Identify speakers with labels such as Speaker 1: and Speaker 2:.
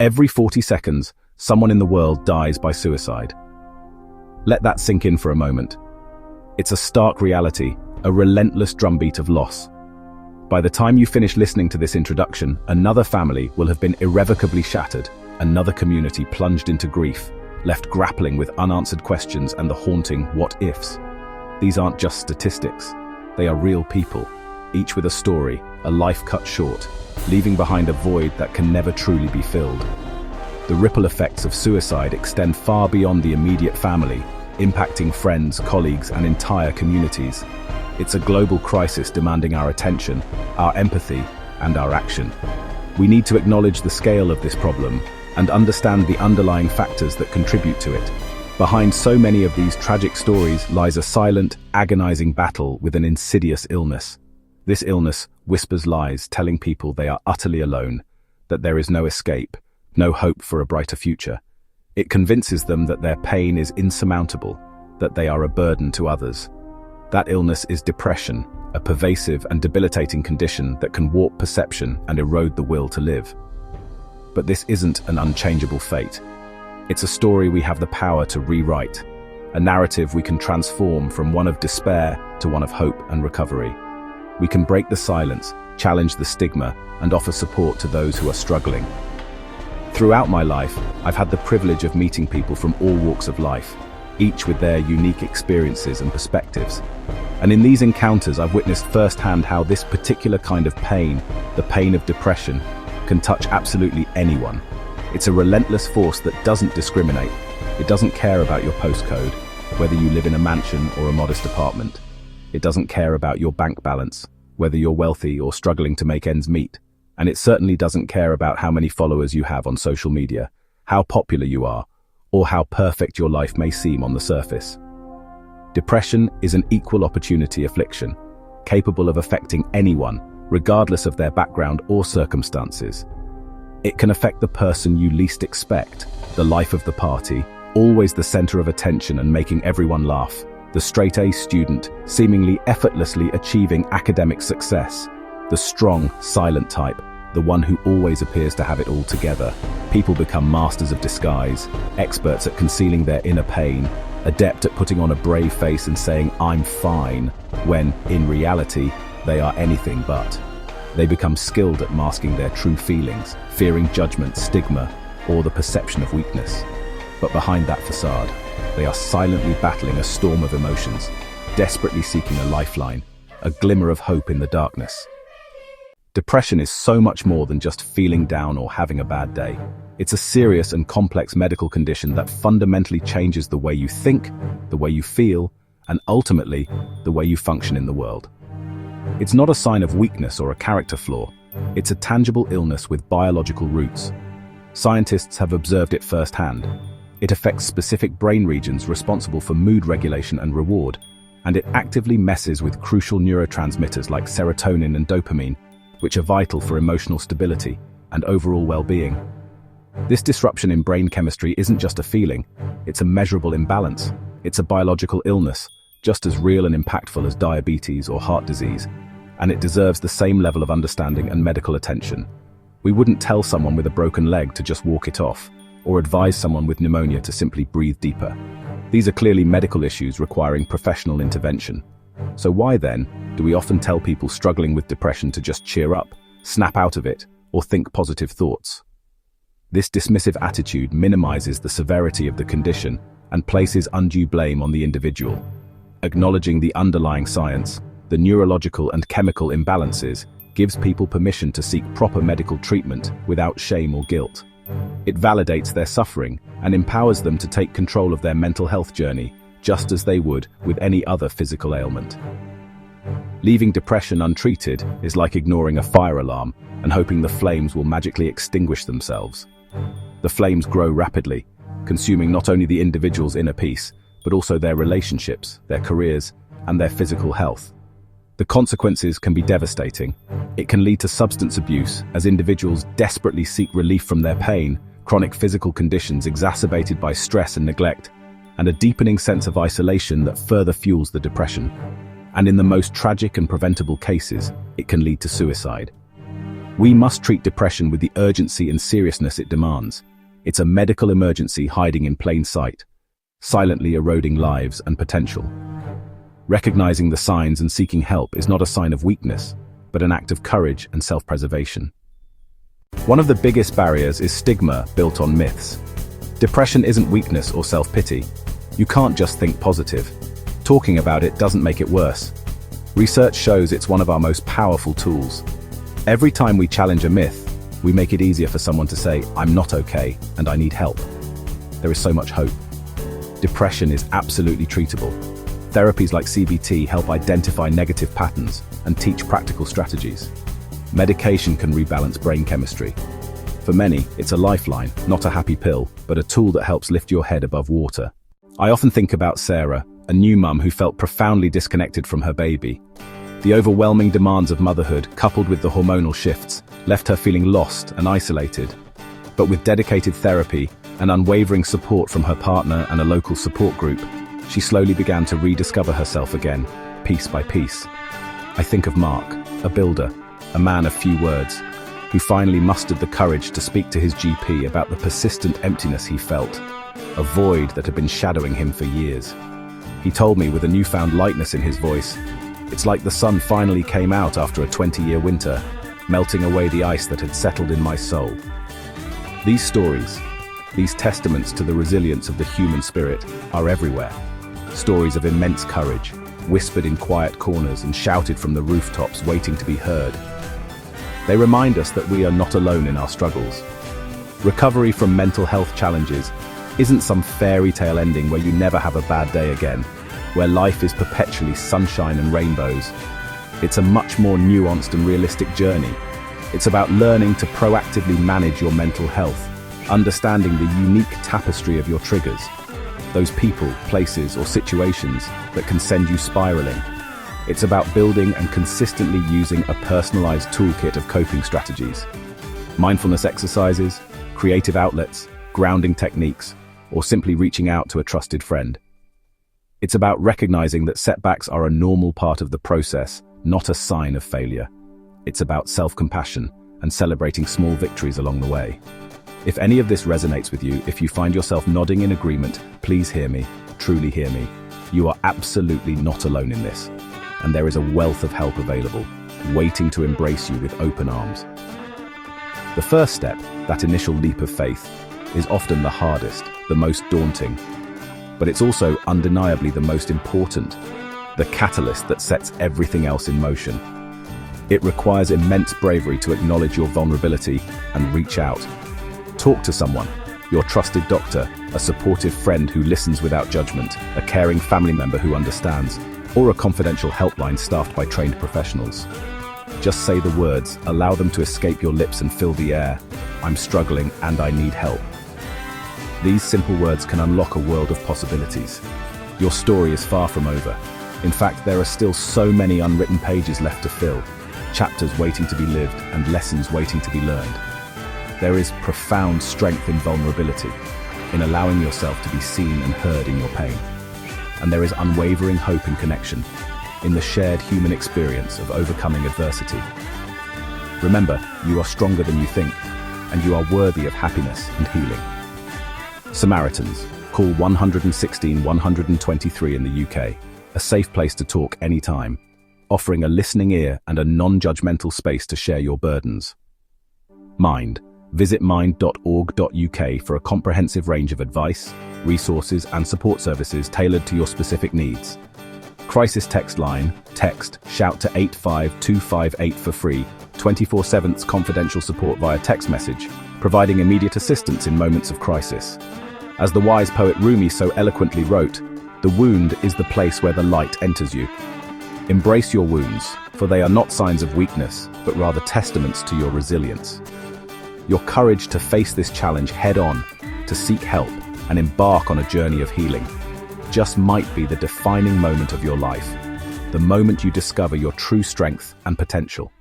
Speaker 1: Every 40 seconds, someone in the world dies by suicide. Let that sink in for a moment. It's a stark reality, a relentless drumbeat of loss. By the time you finish listening to this introduction, another family will have been irrevocably shattered, another community plunged into grief, left grappling with unanswered questions and the haunting what-ifs. These aren't just statistics. They are real people, each with a story, a life cut short, leaving behind a void that can never truly be filled. The ripple effects of suicide extend far beyond the immediate family, impacting friends, colleagues, and entire communities. It's a global crisis demanding our attention, our empathy, and our action. We need to acknowledge the scale of this problem and understand the underlying factors that contribute to it. Behind so many of these tragic stories lies a silent, agonizing battle with an insidious illness. This illness whispers lies, telling people they are utterly alone, that there is no escape, no hope for a brighter future. It convinces them that their pain is insurmountable, that they are a burden to others. That illness is depression, a pervasive and debilitating condition that can warp perception and erode the will to live. But this isn't an unchangeable fate. It's a story we have the power to rewrite, a narrative we can transform from one of despair to one of hope and recovery. We can break the silence, challenge the stigma, and offer support to those who are struggling. Throughout my life, I've had the privilege of meeting people from all walks of life, each with their unique experiences and perspectives. And in these encounters, I've witnessed firsthand how this particular kind of pain, the pain of depression, can touch absolutely anyone. It's a relentless force that doesn't discriminate. It doesn't care about your postcode, whether you live in a mansion or a modest apartment. It doesn't care about your bank balance, whether you're wealthy or struggling to make ends meet. And it certainly doesn't care about how many followers you have on social media, how popular you are, or how perfect your life may seem on the surface. Depression is an equal opportunity affliction, capable of affecting anyone, regardless of their background or circumstances. It can affect the person you least expect, the life of the party, always the center of attention and making everyone laugh, the straight-A student, seemingly effortlessly achieving academic success, the strong, silent type, the one who always appears to have it all together. People become masters of disguise, experts at concealing their inner pain, adept at putting on a brave face and saying, "I'm fine," when, in reality, they are anything but. They become skilled at masking their true feelings, fearing judgment, stigma, or the perception of weakness. But behind that facade, they are silently battling a storm of emotions, desperately seeking a lifeline, a glimmer of hope in the darkness. Depression is so much more than just feeling down or having a bad day. It's a serious and complex medical condition that fundamentally changes the way you think, the way you feel, and ultimately, the way you function in the world. It's not a sign of weakness or a character flaw. It's a tangible illness with biological roots. Scientists have observed it firsthand. It affects specific brain regions responsible for mood regulation and reward, and it actively messes with crucial neurotransmitters like serotonin and dopamine, which are vital for emotional stability and overall well-being. This disruption in brain chemistry isn't just a feeling, it's a measurable imbalance. It's a biological illness, just as real and impactful as diabetes or heart disease, and it deserves the same level of understanding and medical attention. We wouldn't tell someone with a broken leg to just walk it off, or advise someone with pneumonia to simply breathe deeper. These are clearly medical issues requiring professional intervention. So why then do we often tell people struggling with depression to just cheer up, snap out of it, or think positive thoughts? This dismissive attitude minimizes the severity of the condition and places undue blame on the individual. Acknowledging the underlying science, the neurological and chemical imbalances, gives people permission to seek proper medical treatment without shame or guilt. It validates their suffering and empowers them to take control of their mental health journey, just as they would with any other physical ailment. Leaving depression untreated is like ignoring a fire alarm and hoping the flames will magically extinguish themselves. The flames grow rapidly, consuming not only the individual's inner peace, but also their relationships, their careers, and their physical health. The consequences can be devastating. It can lead to substance abuse as individuals desperately seek relief from their pain, chronic physical conditions exacerbated by stress and neglect, and a deepening sense of isolation that further fuels the depression. And in the most tragic and preventable cases, it can lead to suicide. We must treat depression with the urgency and seriousness it demands. It's a medical emergency hiding in plain sight, silently eroding lives and potential. Recognizing the signs and seeking help is not a sign of weakness, but an act of courage and self-preservation. One of the biggest barriers is stigma built on myths. Depression isn't weakness or self-pity. You can't just think positive. Talking about it doesn't make it worse. Research shows it's one of our most powerful tools. Every time we challenge a myth, we make it easier for someone to say, "I'm not okay and I need help." There is so much hope. Depression is absolutely treatable. Therapies like CBT help identify negative patterns and teach practical strategies. Medication can rebalance brain chemistry. For many, it's a lifeline, not a happy pill, but a tool that helps lift your head above water. I often think about Sarah, a new mum who felt profoundly disconnected from her baby. The overwhelming demands of motherhood, coupled with the hormonal shifts, left her feeling lost and isolated. But with dedicated therapy and unwavering support from her partner and a local support group, she slowly began to rediscover herself again, piece by piece. I think of Mark, a builder, a man of few words, who finally mustered the courage to speak to his GP about the persistent emptiness he felt, a void that had been shadowing him for years. He told me with a newfound lightness in his voice, "It's like the sun finally came out after a 20-year winter, melting away the ice that had settled in my soul." These stories, these testaments to the resilience of the human spirit, are everywhere. Stories of immense courage, whispered in quiet corners and shouted from the rooftops, waiting to be heard. They remind us that we are not alone in our struggles. Recovery from mental health challenges isn't some fairy tale ending where you never have a bad day again, where life is perpetually sunshine and rainbows. It's a much more nuanced and realistic journey. It's about learning to proactively manage your mental health, understanding the unique tapestry of your triggers, those people, places, or situations that can send you spiraling. It's about building and consistently using a personalized toolkit of coping strategies. Mindfulness exercises, creative outlets, grounding techniques, or simply reaching out to a trusted friend. It's about recognizing that setbacks are a normal part of the process, not a sign of failure. It's about self-compassion and celebrating small victories along the way. If any of this resonates with you, if you find yourself nodding in agreement, please hear me, truly hear me. You are absolutely not alone in this. And there is a wealth of help available, waiting to embrace you with open arms. The first step, that initial leap of faith, is often the hardest, the most daunting. But it's also undeniably the most important, the catalyst that sets everything else in motion. It requires immense bravery to acknowledge your vulnerability and reach out. Talk to someone, your trusted doctor, a supportive friend who listens without judgment, a caring family member who understands, or a confidential helpline staffed by trained professionals. Just say the words, allow them to escape your lips and fill the air. "I'm struggling and I need help." These simple words can unlock a world of possibilities. Your story is far from over. In fact, there are still so many unwritten pages left to fill, chapters waiting to be lived and lessons waiting to be learned. There is profound strength in vulnerability, in allowing yourself to be seen and heard in your pain. And there is unwavering hope and connection, in the shared human experience of overcoming adversity. Remember, you are stronger than you think, and you are worthy of happiness and healing. Samaritans, call 116 123 in the UK, a safe place to talk anytime, offering a listening ear and a non-judgmental space to share your burdens. Mind. Visit mind.org.uk for a comprehensive range of advice, resources and support services tailored to your specific needs. Crisis text line, text, shout to 85258 for free, 24/7 confidential support via text message, providing immediate assistance in moments of crisis. As the wise poet Rumi so eloquently wrote, "The wound is the place where the light enters you." Embrace your wounds, for they are not signs of weakness, but rather testaments to your resilience. Your courage to face this challenge head-on, to seek help, and embark on a journey of healing, just might be the defining moment of your life, the moment you discover your true strength and potential.